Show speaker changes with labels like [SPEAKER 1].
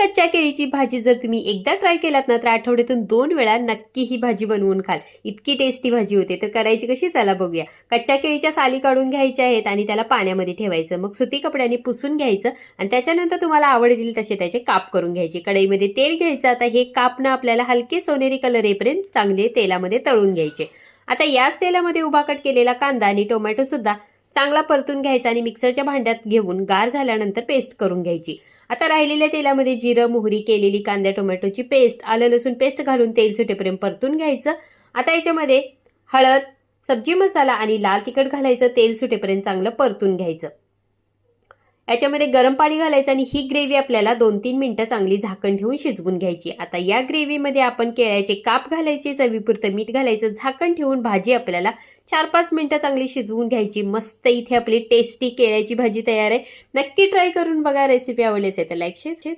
[SPEAKER 1] कच्च्या केळीची भाजी जर तुम्ही एकदा ट्राय केलात ना तर आठवड्यातून 2 वेळा नक्की ही भाजी बनवून खाल. इतकी टेस्टी भाजी होते. तर करायची कशी चला बघूया. कच्च्या केळीच्या साली काढून घ्यायच्या आहेत आणि त्याला पाण्यामध्ये ठेवायचं. मग सुती कपड्याने पुसून घ्यायचं आणि त्याच्यानंतर तुम्हाला आवडतील तसे त्याचे काप करून घ्यायचे. कढईमध्ये तेल घ्यायचं. आता हे काप ना आपल्याला हलके सोनेरी कलर येईपर्यंत चांगले तेलामध्ये तळून घ्यायचे. आता याच तेलामध्ये उभा कट केलेला कांदा आणि टोमॅटो सुद्धा चांगला परतून घ्यायचा आणि मिक्सरच्या भांड्यात घेऊन गार झाल्यानंतर पेस्ट करून घ्यायची. आता राहिलेल्या तेलामध्ये जिरं, मोहरी, केलेली कांदा टोमॅटोची पेस्ट, आलं लसूण पेस्ट घालून तेल सुटेपर्यंत परतून घ्यायचं. आता याच्यामध्ये हळद, सब्जी मसाला आणि लाल तिखट घालायचं. तेल सुटेपर्यंत चांगलं परतून घ्यायचं. याच्यामध्ये गरम पाणी घालायचं आणि ही ग्रेव्ही आपल्याला 2-3 मिनिटं चांगली झाकण ठेवून शिजवून घ्यायची. आता या ग्रेव्हीमध्ये आपण केळ्याचे काप घालायचे, चवीपुरतं मीठ घालायचं, झाकण ठेवून भाजी आपल्याला 4-5 मिनिटं चांगली शिजवून घ्यायची. मस्त इथे आपली टेस्टी केळ्याची भाजी तयार आहे. नक्की ट्राय करून बघा. रेसिपी आवडली असेल तर लाईक, शेअर